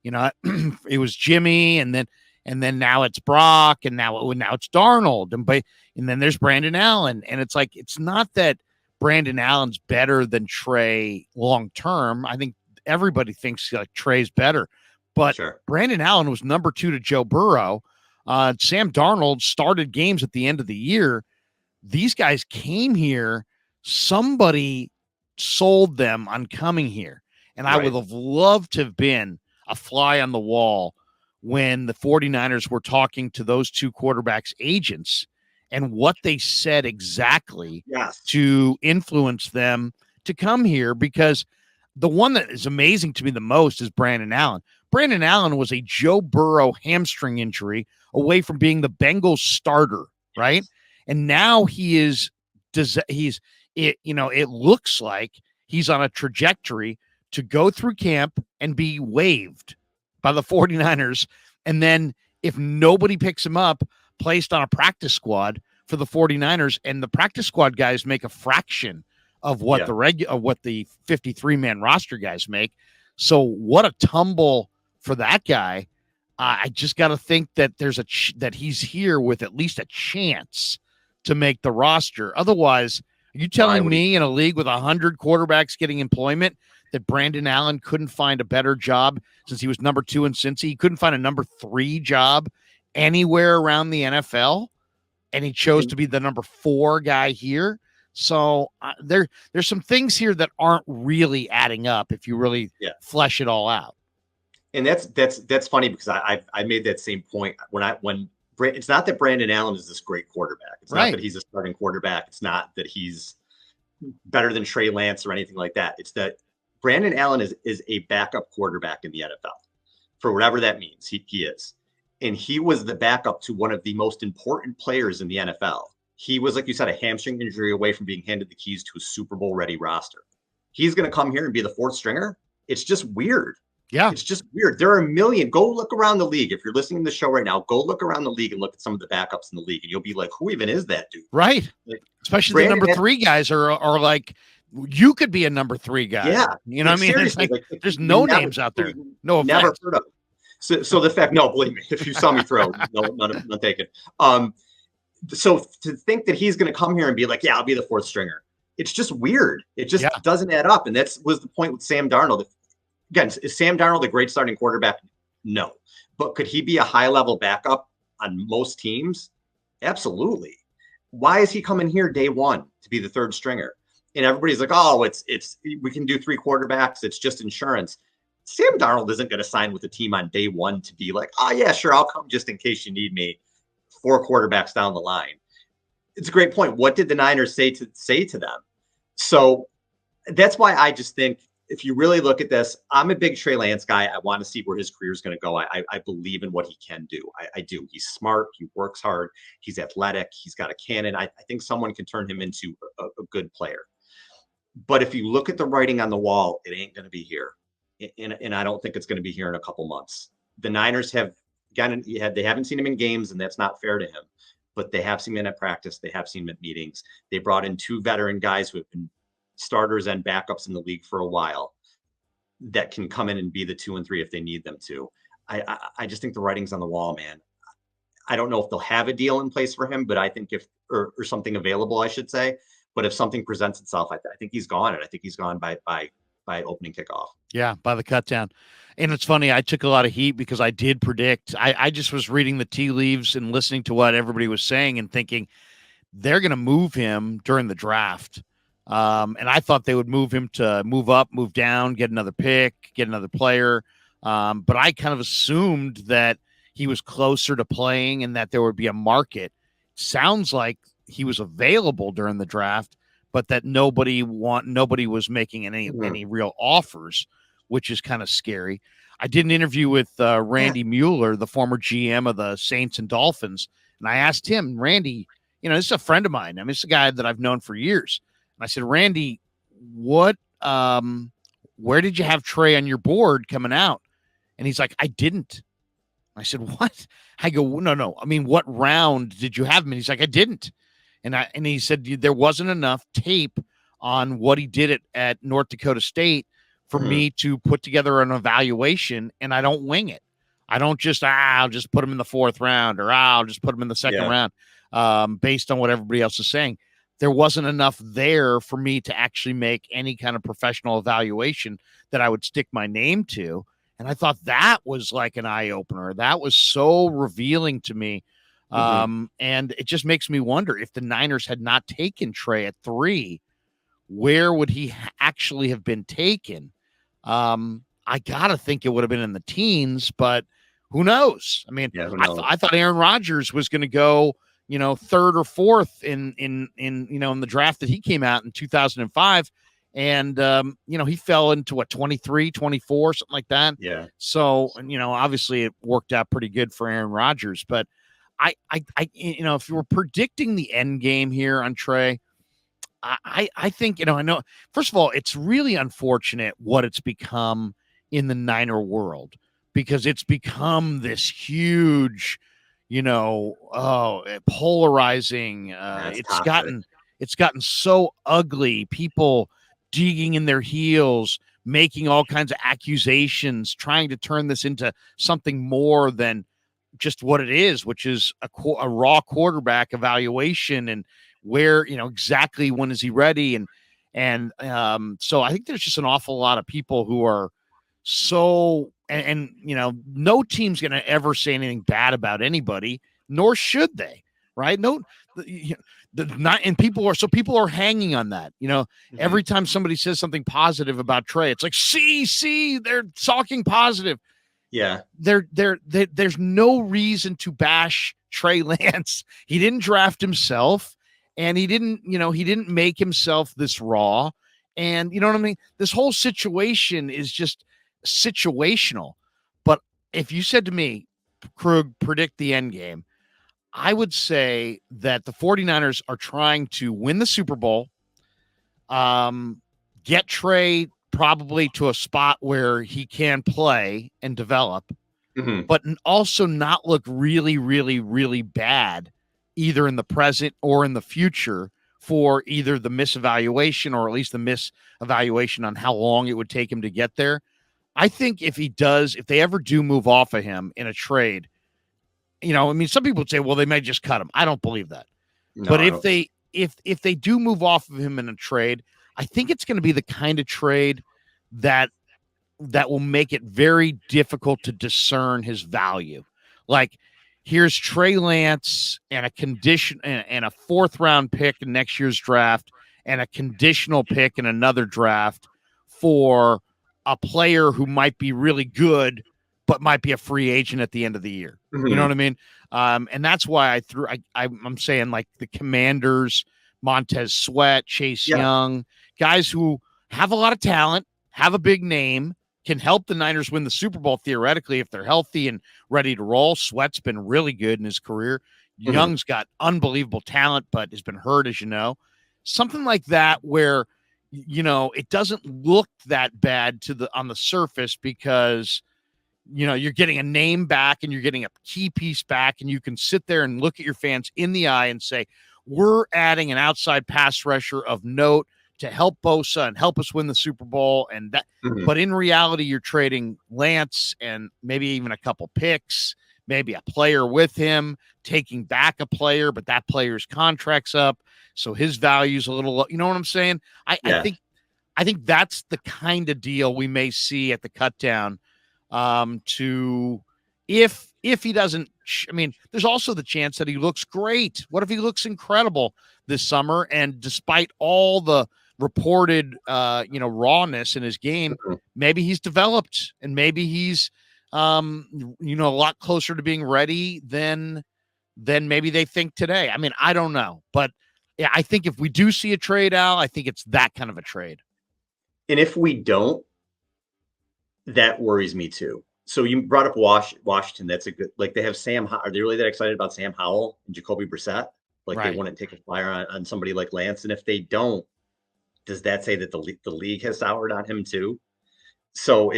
You know, it was Jimmy, and then now it's Brock, and now it's Darnold, and then there's Brandon Allen, and it's like it's not that Brandon Allen's better than Trey long term. I think everybody thinks like Trey's better, but Sure. Brandon Allen was number 2 to Joe Burrow. Sam Darnold started games at the end of the year. These guys came here. Somebody sold them on coming here. And I would have loved to have been a fly on the wall when the 49ers were talking to those two quarterbacks' agents and what they said exactly to influence them to come here, because the one that is amazing to me the most is Brandon Allen. Brandon Allen was a Joe Burrow hamstring injury away from being the Bengals starter, right? And now it looks like he's on a trajectory to go through camp and be waived by the 49ers. And then if nobody picks him up, placed on a practice squad for the 49ers, and the practice squad guys make a fraction of what the 53-man roster guys make. So what a tumble for that guy. I just got to think that that he's here with at least a chance to make the roster. Otherwise, are you telling me in a league with 100 quarterbacks getting employment that Brandon Allen couldn't find a better job since he was number 2 in Cincy? He couldn't find a number 3 job anywhere around the NFL, and he chose to be the number 4 guy here. So there's some things here that aren't really adding up if you really flesh it all out. And that's funny, because I made that same point when it's not that Brandon Allen is this great quarterback. It's not that he's a starting quarterback. It's not that he's better than Trey Lance or anything like that. It's that Brandon Allen is a backup quarterback in the NFL, for whatever that means. He is. And he was the backup to one of the most important players in the NFL. He was, like you said, a hamstring injury away from being handed the keys to a Super Bowl ready roster. He's going to come here and be the 4th stringer. It's just weird. Yeah. It's just weird. There are a million. Go look around the league. If you're listening to the show right now, go look around the league and look at some of the backups in the league, and you'll be like, who even is that dude? Right. Like, especially Brandon, the number 3 guys are like, you could be a number 3 guy. Yeah. You know what I mean? It's like, there's no names out there. No offense. Never heard of it. So the fact, no, believe me, if you saw me throw, no, none taken. So to think that he's going to come here and be like, yeah, I'll be the 4th stringer. It's just weird. It just doesn't add up. And that was the point with Sam Darnold. Again, is Sam Darnold a great starting quarterback? No. But could he be a high-level backup on most teams? Absolutely. Why is he coming here day one to be the 3rd stringer? And everybody's like, oh, it's we can do 3 quarterbacks. It's just insurance. Sam Darnold isn't going to sign with the team on day one to be like, oh, yeah, sure, I'll come just in case you need me 4 quarterbacks down the line. It's a great point. What did the Niners say to them? So that's why I just think, if you really look at this, I'm a big Trey Lance guy. I want to see where his career is going to go. I believe in what he can do. I do. He's smart. He works hard. He's athletic. He's got a cannon. I think someone can turn him into a good player. But if you look at the writing on the wall, it ain't going to be here. And I don't think it's going to be here in a couple months. The Niners they haven't seen him in games, and that's not fair to him. But they have seen him at practice. They have seen him at meetings. They brought in 2 veteran guys who have been starters and backups in the league for a while that can come in and be the 2 and 3 if they need them to. I just think the writing's on the wall, man. I don't know if they'll have a deal in place for him, but I think or something available, I should say. But if something presents itself, I think he's gone, and I think he's gone by opening kickoff. Yeah, by the cut down. And it's funny, I took a lot of heat because I did predict. I just was reading the tea leaves and listening to what everybody was saying and thinking they're going to move him during the draft. And I thought they would move him to move up, move down, get another pick, get another player. But I kind of assumed that he was closer to playing and that there would be a market. Sounds like he was available during the draft, but that nobody was making any real offers, which is kind of scary. I did an interview with Randy Mueller, the former GM of the Saints and Dolphins, and I asked him, Randy, this is a friend of mine. I mean, it's a guy that I've known for years. And I said, Randy, where did you have Trey on your board coming out? And he's like, I didn't. I said, what? I go, no. I mean, what round did you have him? And he's like, I didn't. And he said there wasn't enough tape on what he did at North Dakota State for me to put together an evaluation, and I don't wing it. I don't just, I'll just put him in the 4th round, or I'll just put him in the 2nd round, based on what everybody else is saying. There wasn't enough there for me to actually make any kind of professional evaluation that I would stick my name to. And I thought that was like an eye opener. That was so revealing to me. And it just makes me wonder, if the Niners had not taken Trey at 3, where would he actually have been taken? I gotta think it would have been in the teens, but who knows? I mean, I thought Aaron Rodgers was going to go, 3rd or 4th in the draft that he came out in 2005. And, he fell into 23, 24, something like that. Yeah. So, obviously it worked out pretty good for Aaron Rodgers, but I if you were predicting the end game here on Trey, I think, I know, first of all, it's really unfortunate what it's become in the Niner world, because it's become this huge, polarizing. It's gotten so ugly. People digging in their heels, making all kinds of accusations, trying to turn this into something more than just what it is, which is a raw quarterback evaluation, and where, exactly when is he ready. And so I think there's just an awful lot of people who are so, and no team's going to ever say anything bad about anybody, nor should they, right? No, people are hanging on that. Every time somebody says something positive about Trey, it's like, see, they're talking positive. Yeah. There's no reason to bash Trey Lance. He didn't draft himself, and he didn't make himself this raw. And you know what I mean? This whole situation is just situational. But if you said to me, Krug, predict the end game, I would say that the 49ers are trying to win the Super Bowl, get Trey probably to a spot where he can play and develop, but also not look really, really, really bad either in the present or in the future for either the misevaluation, or at least the misevaluation on how long it would take him to get there. I think if they ever do move off of him in a trade, some people would say, well, they may just cut him. I don't believe that. No, but if they do move off of him in a trade, I think it's going to be the kind of trade that will make it very difficult to discern his value. Like, here's Trey Lance and a 4th round pick in next year's draft and a conditional pick in another draft for a player who might be really good, but might be a free agent at the end of the year. You know what I mean? And that's why I'm saying, like, the Commanders, Montez Sweat, Chase Young, guys who have a lot of talent, have a big name, can help the Niners win the Super Bowl theoretically if they're healthy and ready to roll. Sweat's been really good in his career. Young's got unbelievable talent, but has been hurt, as you know. Something like that where, it doesn't look that bad on the surface, because you're getting a name back and you're getting a key piece back, and you can sit there and look at your fans in the eye and say, we're adding an outside pass rusher of note to help Bosa and help us win the Super Bowl. And that, but in reality, you're trading Lance and maybe even a couple picks, maybe a player with him, taking back a player, but that player's contract's up, so his value's a little low. You know what I'm saying? I think that's the kind of deal we may see at the cut down. If he doesn't, there's also the chance that he looks great. What if he looks incredible this summer, and despite all the reported rawness in his game, maybe he's developed, and maybe he's a lot closer to being ready than maybe they think today. I don't know, but yeah, I think if we do see a trade, Al, I think it's that kind of a trade. And if we don't, that worries me too. So you brought up Washington. That's a good, like, they have Sam. Are they really that excited about Sam Howell and Jacoby Brissett? Like, they wouldn't take a flyer on somebody like Lance. And if they don't, does that say that the league has soured on him too? So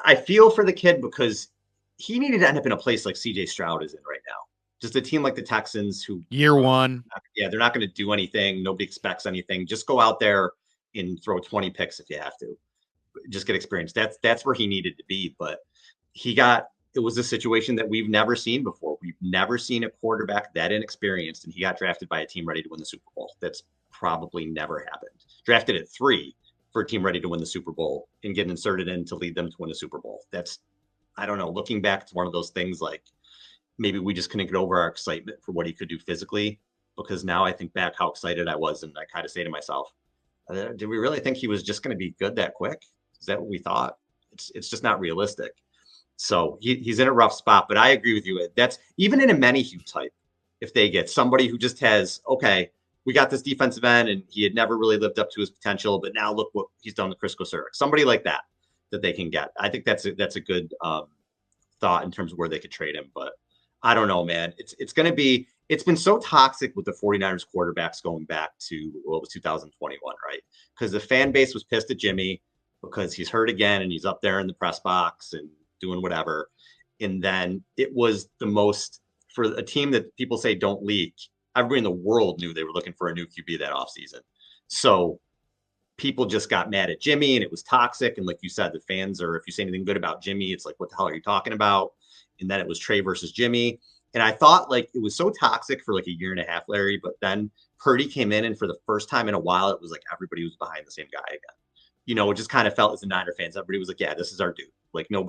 I feel for the kid, because he needed to end up in a place like CJ Stroud is in right now. Just a team like the Texans, who year one. Yeah, they're not going to do anything. Nobody expects anything. Just go out there and throw 20 picks if you have to. just get experience. That's where he needed to be. But it was a situation that we've never seen before. We've never seen a quarterback that inexperienced, and he got drafted by a team ready to win the Super Bowl. That's probably never happened. Drafted at 3 for a team ready to win the Super Bowl and get inserted in to lead them to win a Super Bowl. I don't know. Looking back, it's one of those things like maybe we just couldn't get over our excitement for what he could do physically, because now I think back how excited I was, and I kind of say to myself, did we really think he was just going to be good that quick? Is that what we thought? It's just not realistic. So he's in a rough spot, but I agree with you. That's even in a Menahue type. If they get somebody who just has, okay, we got this defensive end and he had never really lived up to his potential, but now look what he's done with Chris Kosuric. Somebody like that they can get. I think that's a good thought in terms of where they could trade him. But I don't know, man. It's been so toxic with the 49ers quarterbacks going back to, it was 2021, right? Because the fan base was pissed at Jimmy because he's hurt again and he's up there in the press box and doing whatever. And then it was the most, for a team that people say don't leak, everybody in the world knew they were looking for a new QB that offseason. So people just got mad at Jimmy and it was toxic. And like you said, the fans if you say anything good about Jimmy, it's like, what the hell are you talking about? And then it was Trey versus Jimmy. And I thought like it was so toxic for like a year and a half, Larry, but then Purdy came in and for the first time in a while, it was like everybody was behind the same guy again. It just kind of felt as a Niner fans, everybody was like, yeah, this is our dude. Like nobody